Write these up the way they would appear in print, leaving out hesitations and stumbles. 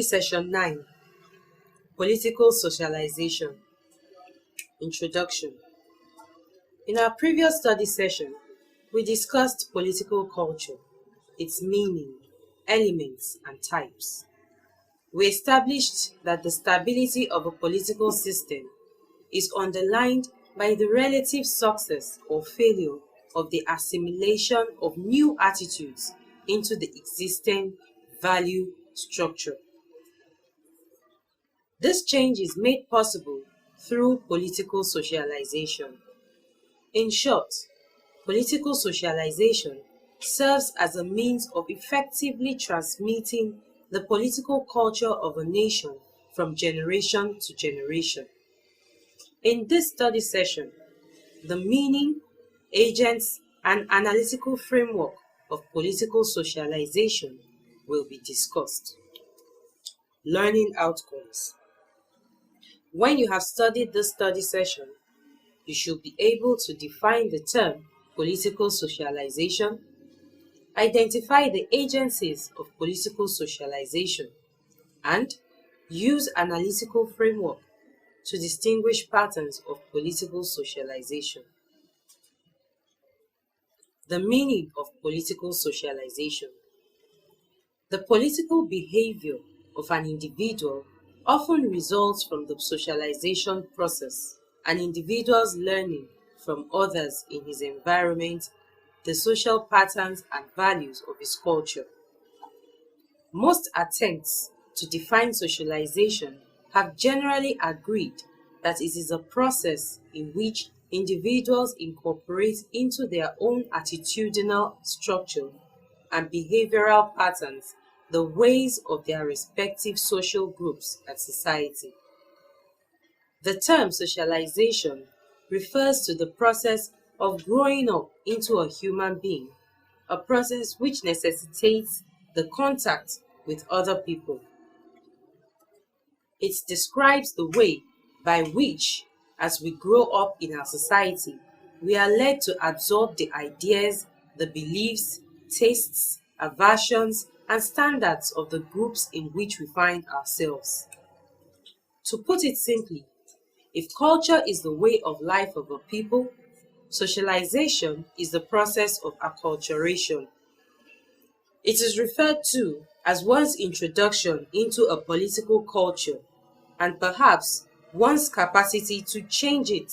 Session 9, Political Socialization. Introduction. In our previous study session, we discussed political culture, its meaning, elements, and types. We established that the stability of a political system is underlined by the relative success or failure of the assimilation of new attitudes into the existing value structure. This change is made possible through political socialization. In short, political socialization serves as a means of effectively transmitting the political culture of a nation from generation to generation. In this study session, the meaning, agents, and analytical framework of political socialization will be discussed. Learning outcomes. When you have studied this study session, you should be able to define the term political socialization, identify the agencies of political socialization, and use analytical framework to distinguish patterns of political socialization. The meaning of political socialization. The political behavior of an individual often results from the socialization process, an individual's learning from others in his environment, the social patterns and values of his culture. Most attempts to define socialization have generally agreed that it is a process in which individuals incorporate into their own attitudinal structure and behavioral patterns the ways of their respective social groups and society. The term socialization refers to the process of growing up into a human being, a process which necessitates the contact with other people. It describes the way by which, as we grow up in our society, we are led to absorb the ideas, the beliefs, tastes, aversions, and standards of the groups in which we find ourselves. To put it simply, if culture is the way of life of a people, socialization is the process of acculturation. It is referred to as one's introduction into a political culture and perhaps one's capacity to change it.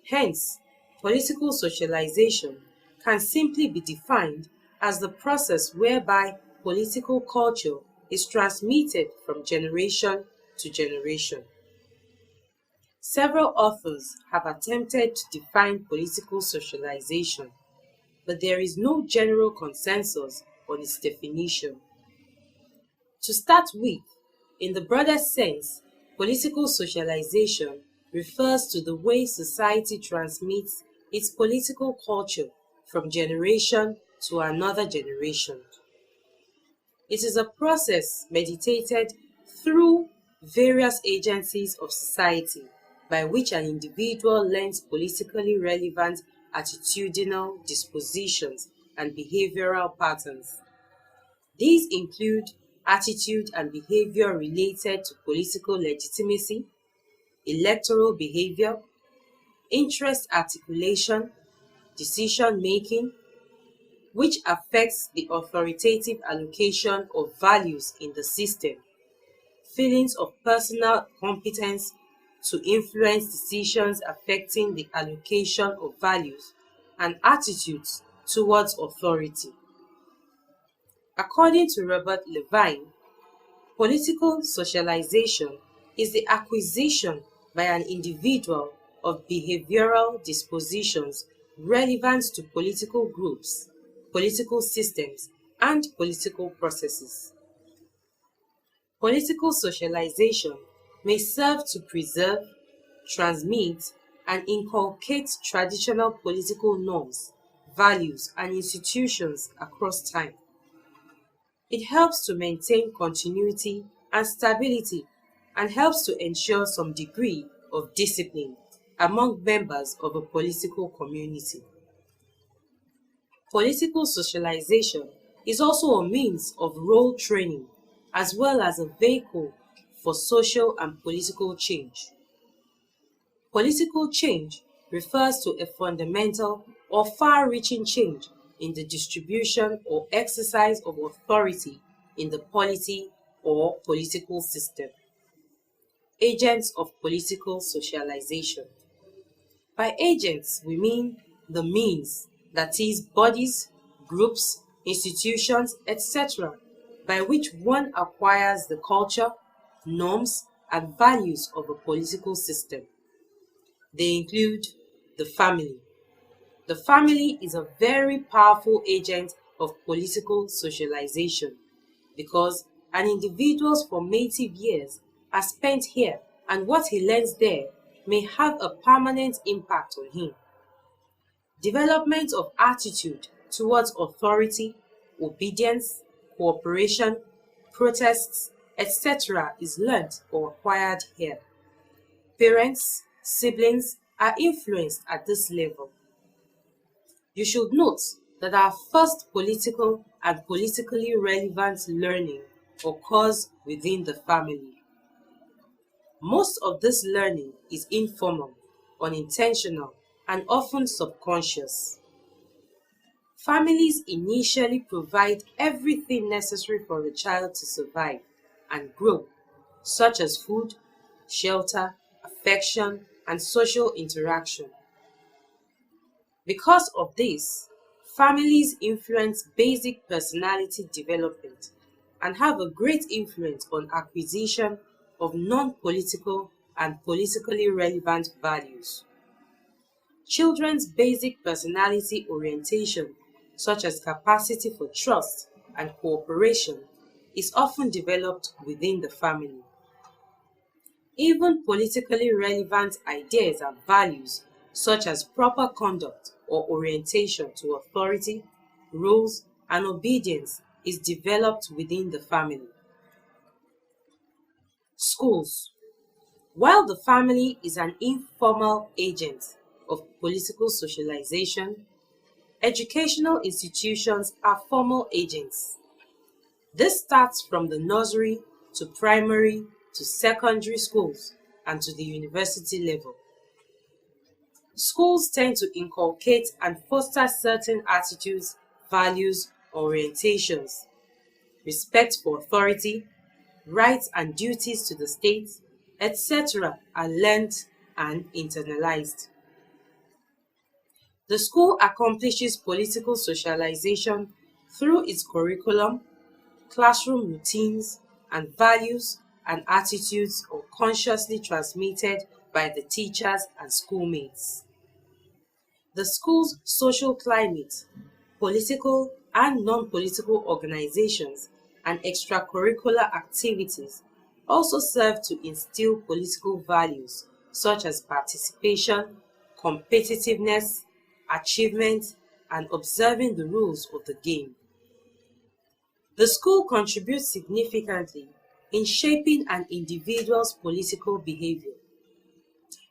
Hence, political socialization can simply be defined as the process whereby political culture is transmitted from generation to generation. Several authors have attempted to define political socialization, but there is no general consensus on its definition. To start with, in the broadest sense, political socialization refers to the way society transmits its political culture from generation to another generation. It is a process meditated through various agencies of society by which an individual learns politically relevant attitudinal dispositions and behavioral patterns. These include attitude and behavior related to political legitimacy, electoral behavior, interest articulation, decision-making, which affects the authoritative allocation of values in the system, feelings of personal competence to influence decisions affecting the allocation of values, and attitudes towards authority. According to Robert Levine, political socialization is the acquisition by an individual of behavioral dispositions relevant to political groups, political systems, and political processes. Political socialization may serve to preserve, transmit, and inculcate traditional political norms, values, and institutions across time. It helps to maintain continuity and stability and helps to ensure some degree of discipline among members of a political community. Political socialization is also a means of role training as well as a vehicle for social and political change. Political change refers to a fundamental or far-reaching change in the distribution or exercise of authority in the polity or political system. Agents of political socialization. By agents, we mean the means, that is, bodies, groups, institutions, etc., by which one acquires the culture, norms, and values of a political system. They include the family. The family is a very powerful agent of political socialization because an individual's formative years are spent here, and what he learns there may have a permanent impact on him. Development of attitude towards authority, obedience, cooperation, protests, etc. is learnt or acquired here. Parents, siblings are influenced at this level. You should note that our first political and politically relevant learning occurs within the family. Most of this learning is informal, unintentional, and often subconscious. Families initially provide everything necessary for a child to survive and grow, such as food, shelter, affection, and social interaction. Because of this, families influence basic personality development and have a great influence on acquisition of non-political and politically relevant values. Children's basic personality orientation, such as capacity for trust and cooperation, is often developed within the family. Even politically relevant ideas and values, such as proper conduct or orientation to authority, rules, and obedience, is developed within the family. Schools. While the family is an informal agent of political socialization, educational institutions are formal agents. This starts from the nursery to primary to secondary schools and to the university level. Schools tend to inculcate and foster certain attitudes, values, orientations. Respect for authority, rights and duties to the state, etc. are learned and internalized. The school accomplishes political socialization through its curriculum, classroom routines, and values and attitudes unconsciously transmitted by the teachers and schoolmates. The school's social climate, political and non-political organizations, and extracurricular activities also serve to instill political values such as participation, competitiveness, achievement, and observing the rules of the game. The school contributes significantly in shaping an individual's political behavior.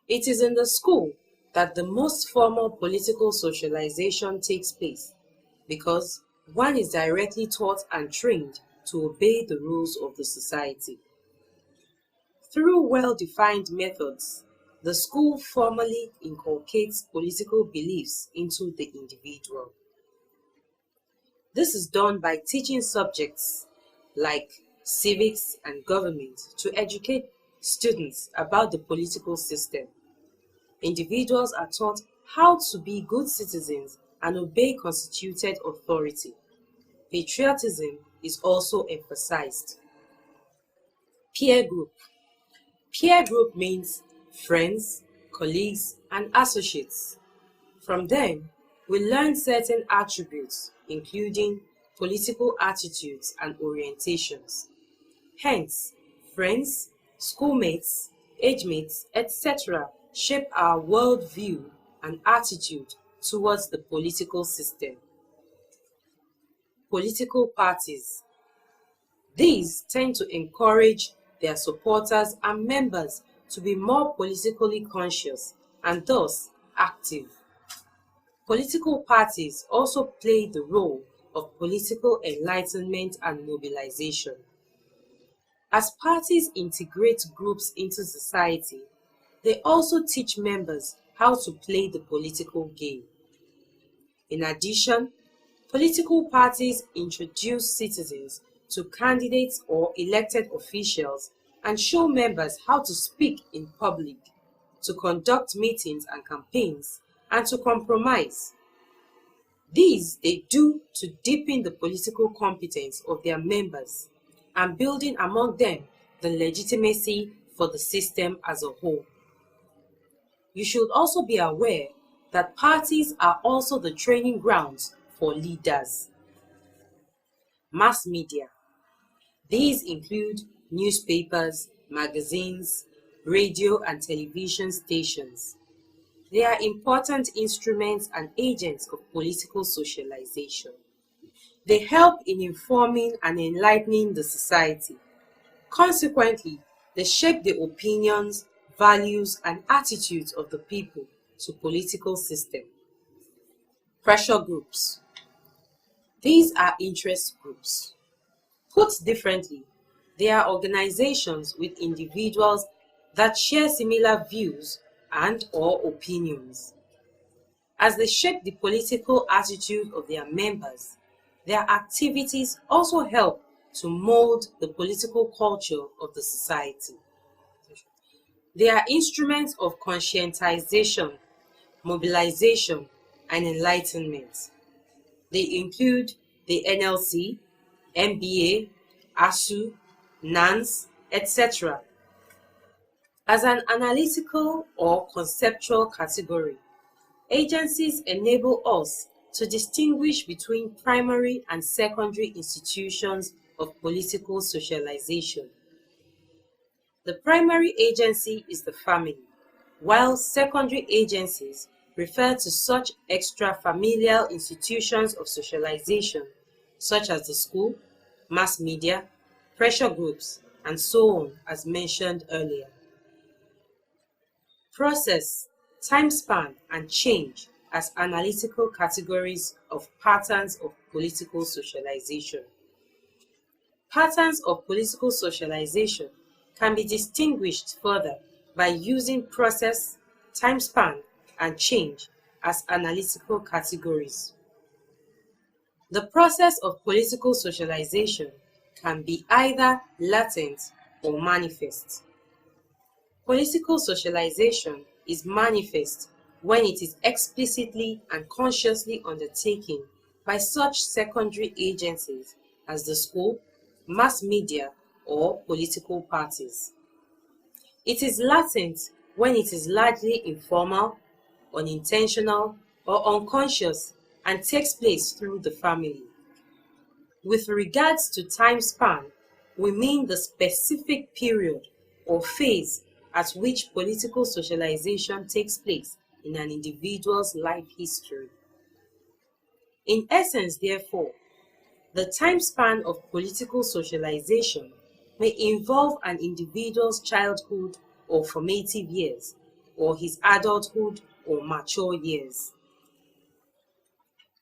It is in the school that the most formal political socialization takes place because one is directly taught and trained to obey the rules of the society. Through well-defined methods, the school formally inculcates political beliefs into the individual. This is done by teaching subjects like civics and government to educate students about the political system. Individuals are taught how to be good citizens and obey constituted authority. Patriotism is also emphasized. Peer group. Peer group means friends, colleagues, and associates. From them, we learn certain attributes, including political attitudes and orientations. Hence, friends, schoolmates, age mates, etc. shape our worldview and attitude towards the political system. Political parties. These tend to encourage their supporters and members to be more politically conscious and thus active. Political parties also play the role of political enlightenment and mobilization. As parties integrate groups into society, they also teach members how to play the political game. In addition, political parties introduce citizens to candidates or elected officials and show members how to speak in public, to conduct meetings and campaigns, and to compromise. These they do to deepen the political competence of their members and building among them the legitimacy for the system as a whole. You should also be aware that parties are also the training grounds for leaders. Mass media. These include newspapers, magazines, radio and television stations. They are important instruments and agents of political socialization. They help in informing and enlightening the society. Consequently, they shape the opinions, values, and attitudes of the people to political system. Pressure groups. These are interest groups. Put differently, they are organizations with individuals that share similar views and/or opinions. As they shape the political attitude of their members, their activities also help to mold the political culture of the society. They are instruments of conscientization, mobilization, and enlightenment. They include the NLC, MBA, ASU, NANS, etc. As an analytical or conceptual category, agencies enable us to distinguish between primary and secondary institutions of political socialization. The primary agency is the family, while secondary agencies refer to such extra-familial institutions of socialization such as the school, mass media, pressure groups, and so on as mentioned earlier. Process, time span, and change as analytical categories of patterns of political socialization. Patterns of political socialization can be distinguished further by using process, time span, and change as analytical categories. The process of political socialization can be either latent or manifest. Political socialization is manifest when it is explicitly and consciously undertaken by such secondary agencies as the school, mass media, or political parties. It is latent when it is largely informal, unintentional, or unconscious and takes place through the family. With regards to time span, we mean the specific period or phase at which political socialization takes place in an individual's life history. In essence, therefore, the time span of political socialization may involve an individual's childhood or formative years, or his adulthood or mature years.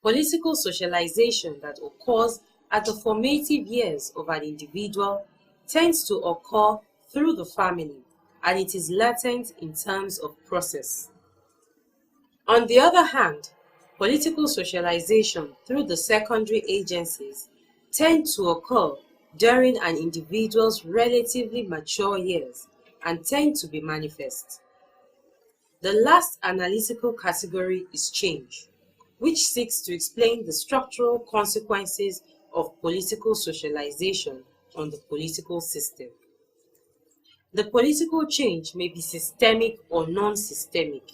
Political socialization that occurs at the formative years of an individual tends to occur through the family, and it is latent in terms of process. On the other hand, political socialization through the secondary agencies tend to occur during an individual's relatively mature years and tend to be manifest. The last analytical category is change, which seeks to explain the structural consequences of political socialization on the political system. The political change may be systemic or non-systemic.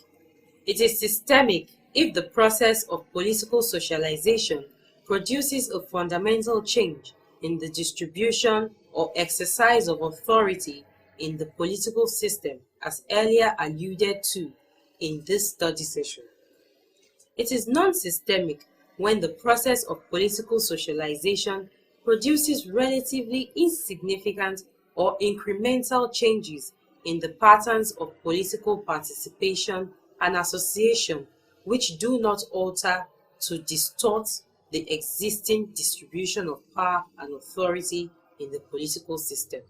It is systemic if the process of political socialization produces a fundamental change in the distribution or exercise of authority in the political system, as earlier alluded to in this study session. It is non-systemic when the process of political socialization produces relatively insignificant or incremental changes in the patterns of political participation and association which do not alter to distort the existing distribution of power and authority in the political system.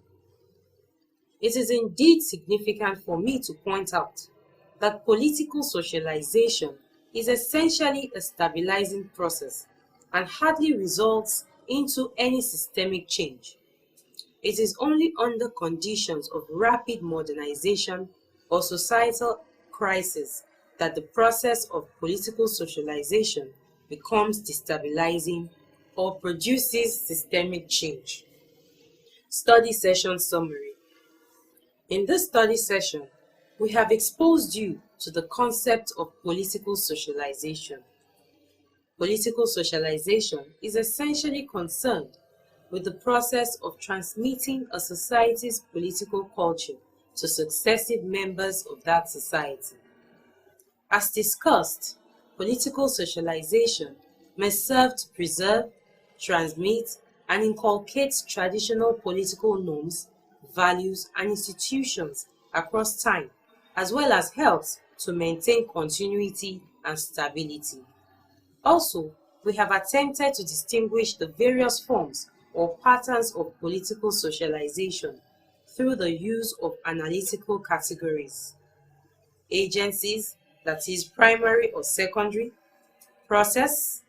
It is indeed significant for me to point out that political socialization is essentially a stabilizing process and hardly results into any systemic change. It is only under conditions of rapid modernization or societal crisis that the process of political socialization becomes destabilizing or produces systemic change. Study session summary. In this study session, we have exposed you to the concept of political socialization. Political socialization is essentially concerned with the process of transmitting a society's political culture to successive members of that society. As discussed, political socialization may serve to preserve, transmit, and inculcate traditional political norms, values, and institutions across time, as well as helps to maintain continuity and stability. Also, we have attempted to distinguish the various forms or patterns of political socialization through the use of analytical categories: agencies, that is primary or secondary; process,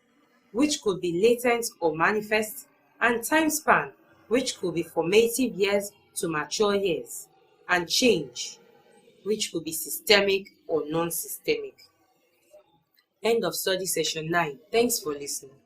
which could be latent or manifest; and time span, which could be formative years to mature years; and change, which could be systemic or non-systemic. End of study session 9. Thanks for listening.